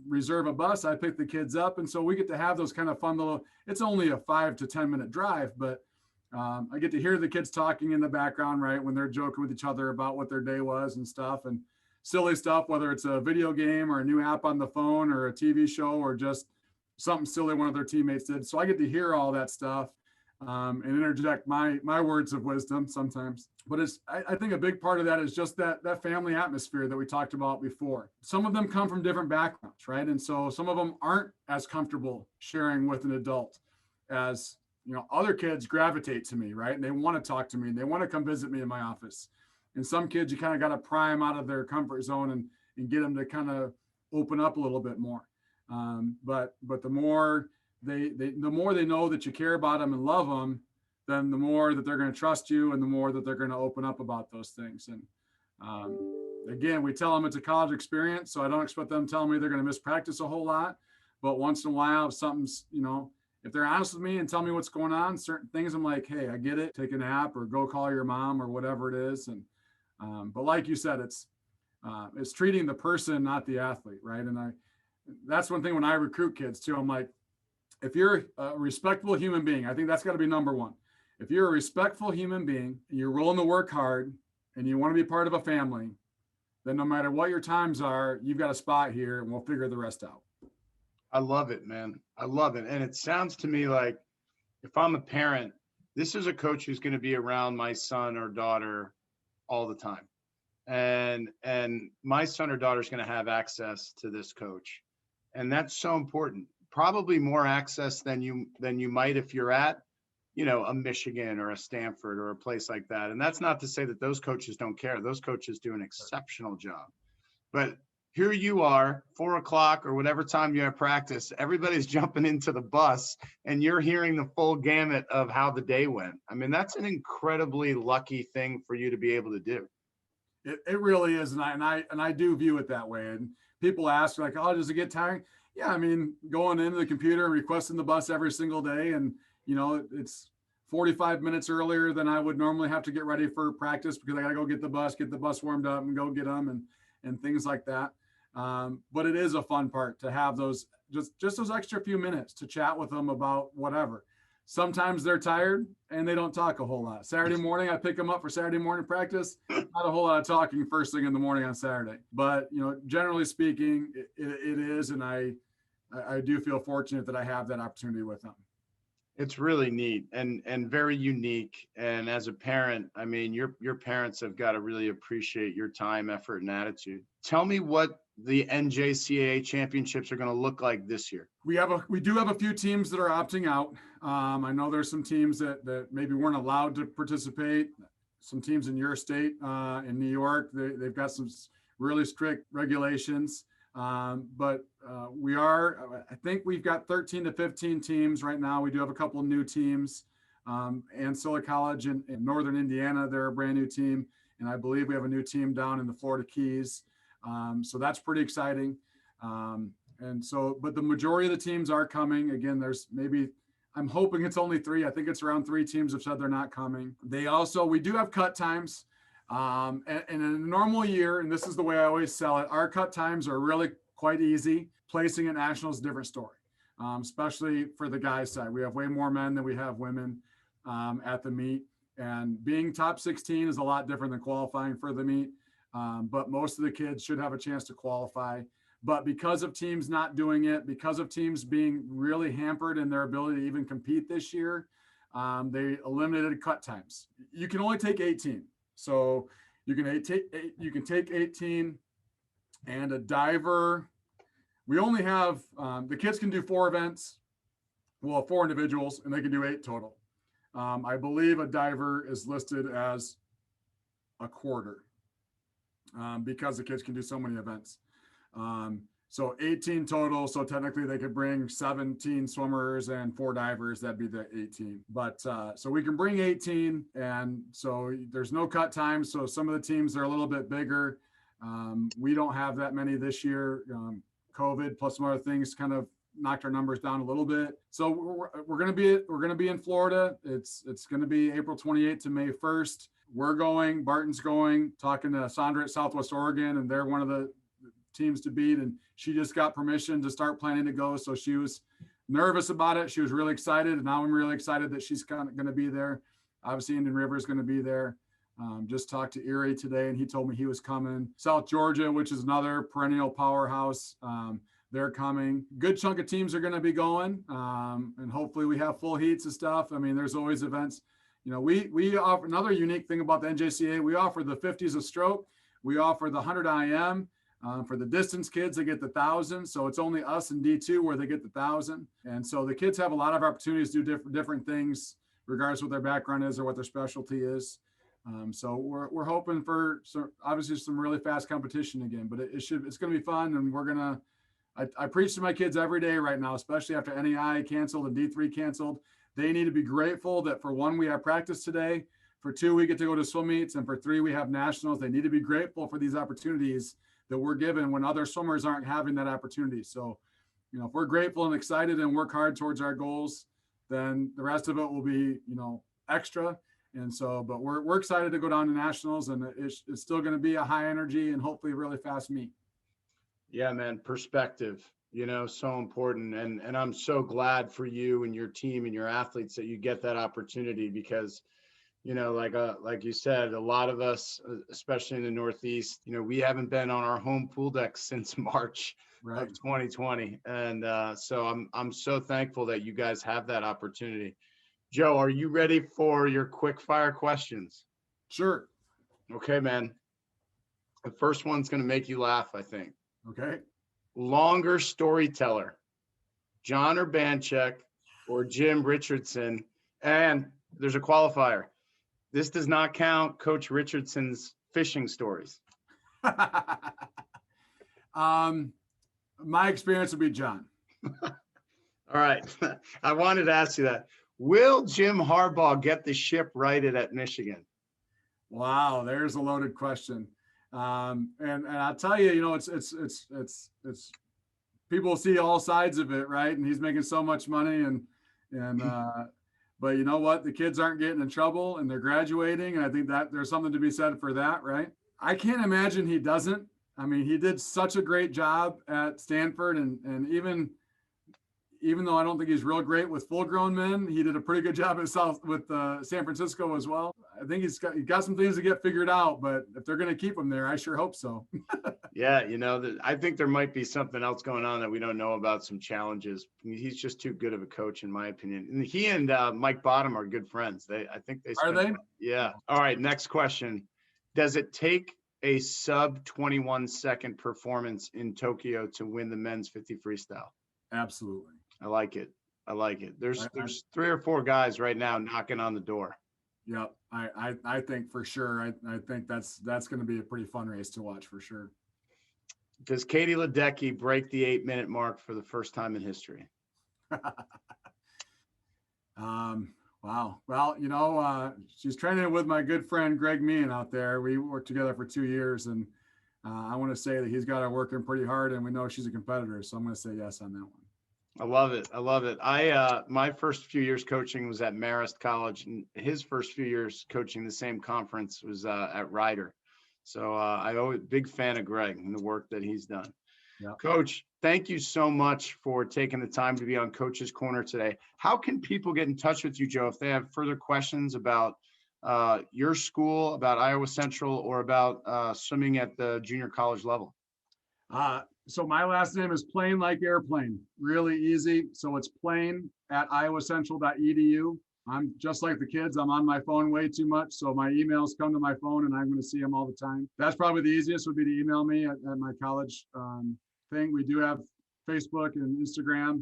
reserve a bus, I pick the kids up. And so we get to have those kind of fun it's only a 5 to 10 minute drive, but I get to hear the kids talking in the background, right, when they're joking with each other about what their day was and stuff, and silly stuff, whether it's a video game or a new app on the phone or a TV show or just something silly one of their teammates did. So I get to hear all that stuff and interject my words of wisdom sometimes. But I think a big part of that is just that family atmosphere that we talked about before. Some of them come from different backgrounds, right? And so some of them aren't as comfortable sharing with an adult as, other kids gravitate to me, right? And they want to talk to me and they want to come visit me in my office. And some kids, you kind of got to pry them out of their comfort zone and get them to kind of open up a little bit more. But the more the more they know that you care about them and love them, then the more that they're going to trust you and the more that they're going to open up about those things. And again, we tell them it's a college experience, so I don't expect them telling me they're going to miss practice a whole lot. But once in a while, if something's, if they're honest with me and tell me what's going on, certain things, I'm like, hey, I get it. Take a nap or go call your mom or whatever it is. And but like you said, it's treating the person, not the athlete, right? And that's one thing when I recruit kids too. I'm like, if you're a respectable human being, I think that's got to be number one. If you're a respectful human being, and you're willing to work hard, and you want to be part of a family, then no matter what your times are, you've got a spot here, and we'll figure the rest out. I love it, man. I love it. And it sounds to me like if I'm a parent, this is a coach who's going to be around my son or daughter all the time. And my son or daughter is going to have access to this coach. And that's so important. Probably more access than you might if you're at, a Michigan or a Stanford or a place like that. And that's not to say that those coaches don't care. Those coaches do an exceptional job. But here you are, 4:00 or whatever time you have practice, everybody's jumping into the bus and you're hearing the full gamut of how the day went. I mean, that's an incredibly lucky thing for you to be able to do. It really is. And I do view it that way. And people ask like, oh, does it get tiring? Yeah. I mean, going into the computer and requesting the bus every single day. And, it's 45 minutes earlier than I would normally have to get ready for practice because I got to go get the bus warmed up and go get them and things like that. But it is a fun part to have those, just those extra few minutes to chat with them about whatever. Sometimes they're tired and they don't talk a whole lot. Saturday morning, I pick them up for Saturday morning practice. Not a whole lot of talking first thing in the morning on Saturday, but generally speaking, it is. And I do feel fortunate that I have that opportunity with them. It's really neat and very unique. And as a parent, I mean, your parents have got to really appreciate your time, effort, and attitude. Tell me what the NJCAA championships are going to look like this year? We do have a few teams that are opting out. I know there's some teams that maybe weren't allowed to participate. Some teams in your state, in New York, they've got some really strict regulations. But I think we've got 13 to 15 teams right now. We do have a couple of new teams. Ancilla College in Northern Indiana, they're a brand new team. And I believe we have a new team down in the Florida Keys. So that's pretty exciting. But the majority of the teams are coming. Again, I'm hoping it's only 3. I think it's around 3 teams have said they're not coming. We do have cut times. And in a normal year, and this is the way I always sell it, our cut times are really quite easy. Placing at nationals is a different story, especially for the guys side. We have way more men than we have women at the meet. And being top 16 is a lot different than qualifying for the meet. But most of the kids should have a chance to qualify. But because of teams not doing it, because of teams being really hampered in their ability to even compete this year, they eliminated cut times. You can only take 18. So you can take 18, and a diver. We only have, the kids can do 4 events. Well, 4 individuals, and they can do 8 total. I believe a diver is listed as a quarter because the kids can do so many events. So 18 total. So technically they could bring 17 swimmers and 4 divers. That'd be the 18. But so we can bring 18. And so there's no cut time. So some of the teams are a little bit bigger. We don't have that many this year. COVID plus some other things kind of knocked our numbers down a little bit. So we're going to be in Florida. It's going to be April 28th to May 1st. We're going, Barton's going, talking to Sandra at Southwest Oregon, and they're one of the teams to beat. And she just got permission to start planning to go. So she was nervous about it. She was really excited. And now I'm really excited that she's kind of going to be there. Obviously, Indian River is going to be there. Just talked to Erie today, and he told me he was coming. South Georgia, which is another perennial powerhouse, they're coming. Good chunk of teams are going to be going, and hopefully we have full heats and stuff. I mean, there's always events. You know, we offer another unique thing about the NJCAA. We offer the 50s of stroke. We offer the 100 IM. For the distance kids, they get the 1,000. So it's only us and D2 where they get the 1,000. And so the kids have a lot of opportunities to do different things, regardless of what their background is or what their specialty is. So we're hoping for obviously some really fast competition again, but it's going to be fun. And I preach to my kids every day right now, especially after NEI canceled and D3 canceled. They need to be grateful that for 1, we have practice today. For 2, we get to go to swim meets. And for 3, we have nationals. They need to be grateful for these opportunities that we're given when other swimmers aren't having that opportunity. So, you know, if we're grateful and excited and work hard towards our goals, then the rest of it will be, you know, extra. And so, but we're excited to go down to nationals, and it's still going to be a high energy and hopefully really fast meet. Yeah, man, perspective, you know, so important. And I'm so glad for you and your team and your athletes that you get that opportunity because, you know, like you said, a lot of us, especially in the Northeast, you know, we haven't been on our home pool deck since March of 2020. And so I'm so thankful that you guys have that opportunity. Joe, are you ready for your quick fire questions? Sure. Okay, man. The first one's going to make you laugh, I think. Okay. Longer storyteller, Jon Urbanchek or Jim Richardson? And there's a qualifier. This does not count Coach Richardson's fishing stories. My experience would be Jon. All right. I wanted to ask you that. Will Jim Harbaugh get the ship righted at Michigan? Wow, there's a loaded question. And I'll tell you, you know, it's people see all sides of it, right? And he's making so much money, but you know what? The kids aren't getting in trouble, and they're graduating, and I think that there's something to be said for that, right? I can't imagine he doesn't. I mean, he did such a great job at Stanford, and even though I don't think he's real great with full-grown men, he did a pretty good job at San Francisco as well. I think he's got some things to get figured out, but if they're going to keep him there, I sure hope so. Yeah, you know, I think there might be something else going on that we don't know about, some challenges. He's just too good of a coach, in my opinion. And he and Mike Bottom are good friends. I think they are they? Yeah. All right, next question. Does it take a sub 21 second performance in Tokyo to win the men's 50 freestyle. Absolutely. I like it. I like it. There's I- 3 or 4 guys right now knocking on the door. Yep. I think for sure. I think that's going to be a pretty fun race to watch for sure. Does Katie Ledecky break the 8-minute mark for the first time in history? Wow. Well, she's training with my good friend Greg Meehan out there. We worked together for 2 years, and I want to say that he's got her working pretty hard, and we know she's a competitor. So I'm going to say yes on that one. I love it. I love it. My first few years coaching was at Marist College, and his first few years coaching the same conference was at Ryder. So I always big fan of Greg and the work that he's done. Yeah. Coach, thank you so much for taking the time to be on Coach's Corner today. How can people get in touch with you, Joe, if they have further questions about your school, about Iowa Central, or about swimming at the junior college level? So my last name is Plain like airplane, really easy. So it's plain at iowacentral.edu. I'm just like the kids. I'm on my phone way too much. So my emails come to my phone and I'm going to see them all the time. That's probably the easiest would be to email me at my college thing. We do have Facebook and Instagram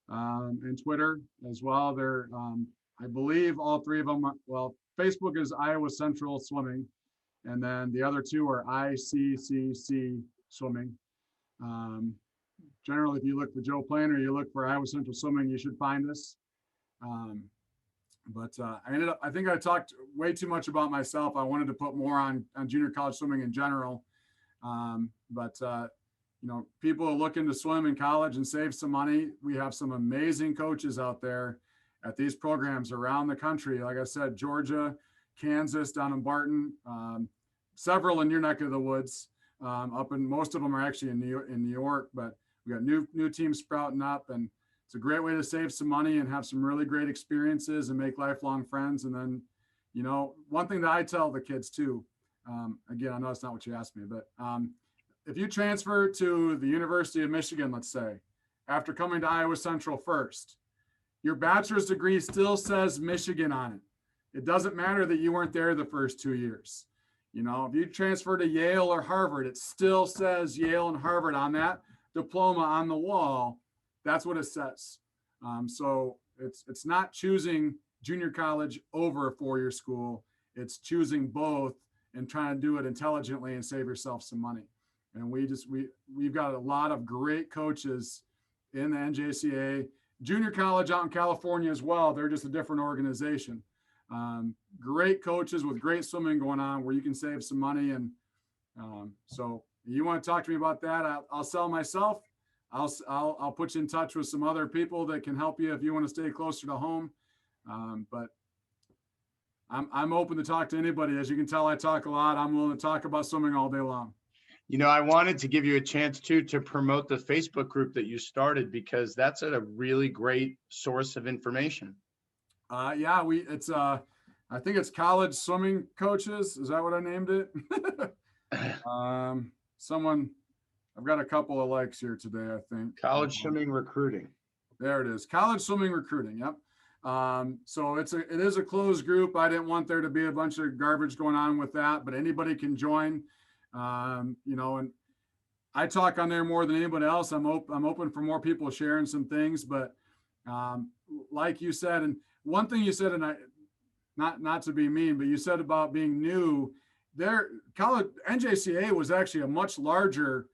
and Twitter as well. They're, I believe all 3 of them, well, Facebook is Iowa Central Swimming. And then the other 2 are ICCC Swimming. Generally, if you look for Joe Plain or you look for Iowa Central Swimming, you should find us. But I think I talked way too much about myself. I wanted to put more on junior college swimming in general. People are looking to swim in college and save some money. We have some amazing coaches out there at these programs around the country. Like I said, Georgia, Kansas, down in Barton, several in your neck of the woods. Most of them are actually in New York, but we got new teams sprouting up, and it's a great way to save some money and have some really great experiences and make lifelong friends. And then, one thing that I tell the kids too, again, I know it's not what you asked me, but if you transfer to the University of Michigan, let's say, after coming to Iowa Central first, your bachelor's degree still says Michigan on it. It doesn't matter that you weren't there the first 2 years. If you transfer to Yale or Harvard, it still says Yale and Harvard on that diploma on the wall. That's what it says. So it's not choosing junior college over a 4-year school. It's choosing both and trying to do it intelligently and save yourself some money. And we've got a lot of great coaches in the NJCAA. Junior college out in California as well. They're just a different organization. Great coaches with great swimming going on where you can save some money. And so you want to talk to me about that, I'll sell myself. I'll put you in touch with some other people that can help you if you want to stay closer to home. But I'm open to talk to anybody. As you can tell, I talk a lot. I'm willing to talk about swimming all day long. I wanted to give you a chance too to promote the Facebook group that you started, because that's a really great source of information. Yeah, I think it's College Swimming Coaches. Is that what I named it? I've got a couple of likes here today, I think. College Swimming Recruiting. There it is. College Swimming Recruiting. Yep. So it is a closed group. I didn't want there to be a bunch of garbage going on with that, but anybody can join. And I talk on there more than anybody else. I'm open for more people sharing some things, but like you said, and one thing you said, and I, not to be mean, but you said about being new there, college NJCAA was actually a much larger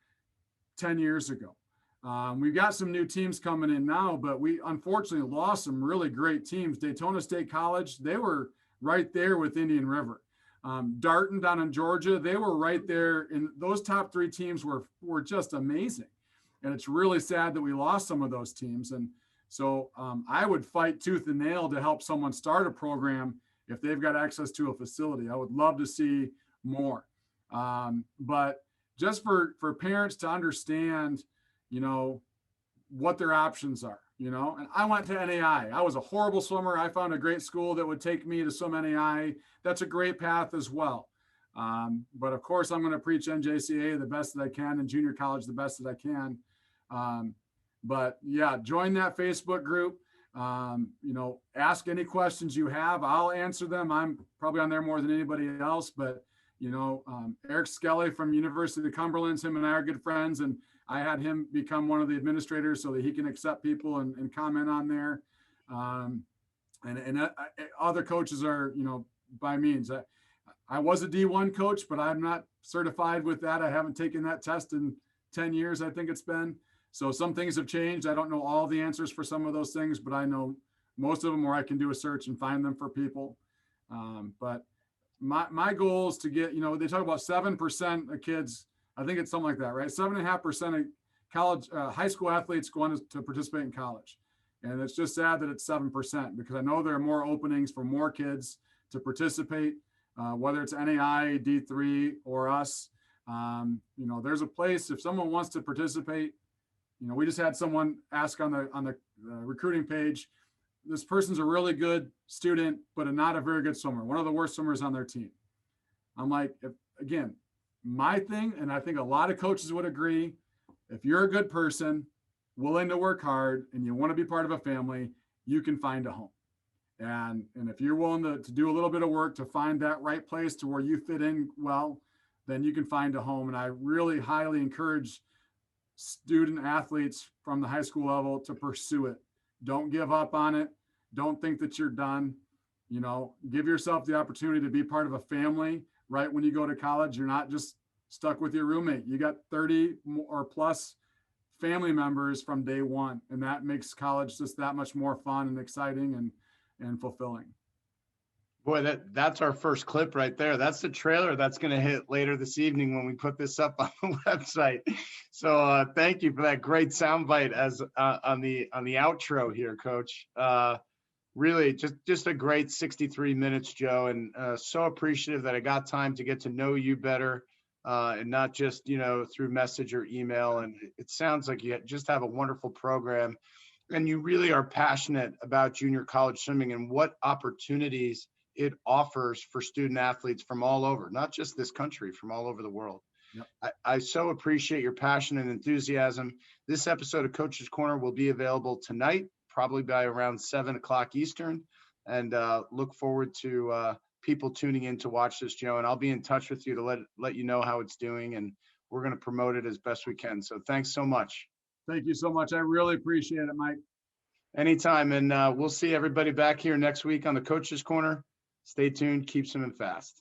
10 years ago. We've got some new teams coming in now, but we unfortunately lost some really great teams. Daytona State College, they were right there with Indian River. Darton down in Georgia, they were right there. And those top 3 teams were just amazing. And it's really sad that we lost some of those teams. And so I would fight tooth and nail to help someone start a program if they've got access to a facility. I would love to see more. But just for parents to understand, what their options are, and I went to NAI. I was a horrible swimmer. I found a great school that would take me to swim NAI. That's a great path as well. But of course, I'm going to preach NJCAA the best that I can and junior college the best that I can. But yeah, join that Facebook group. Ask any questions you have. I'll answer them. I'm probably on there more than anybody else, but Eric Skelly from University of Cumberland, him and I are good friends, and I had him become one of the administrators so that he can accept people and comment on there. Other coaches are, by means. I was a D1 coach, but I'm not certified with that. I haven't taken that test in 10 years, I think it's been. So some things have changed. I don't know all the answers for some of those things, but I know most of them where I can do a search and find them for people. But my goal is to get, they talk about 7% of kids. I think it's something like that, right? 7.5% of college, high school athletes going to participate in college. And it's just sad that it's 7% because I know there are more openings for more kids to participate, whether it's NAI, D3, or us. There's a place if someone wants to participate. We just had someone ask on the recruiting page, this person's a really good student, but not a very good swimmer, one of the worst swimmers on their team. I'm like, again, my thing, and I think a lot of coaches would agree, if you're a good person, willing to work hard, and you want to be part of a family, you can find a home. And if you're willing to do a little bit of work to find that right place to where you fit in well, then you can find a home. And I really highly encourage student athletes from the high school level to pursue it. Don't give up on it. Don't think that you're done. Give yourself the opportunity to be part of a family right when you go to college. You're not just stuck with your roommate. You got 30 or plus family members from day one. And that makes college just that much more fun and exciting and fulfilling. Boy, that's our first clip right there. That's the trailer that's going to hit later this evening when we put this up on the website. So thank you for that great soundbite as on the outro here, Coach. Really, just a great 63 minutes, Joe, and so appreciative that I got time to get to know you better, and not just through message or email. And it sounds like you just have a wonderful program, and you really are passionate about junior college swimming and what opportunities it offers for student athletes from all over, not just this country, from all over the world. Yep. I so appreciate your passion and enthusiasm. This episode of Coach's Corner will be available tonight, probably by around 7:00 Eastern, and look forward to people tuning in to watch this, Joe. And I'll be in touch with you to let you know how it's doing, and we're going to promote it as best we can. So thanks so much. Thank you so much. I really appreciate it, Mike. Anytime, and we'll see everybody back here next week on the Coach's Corner. Stay tuned. Keep swimming fast.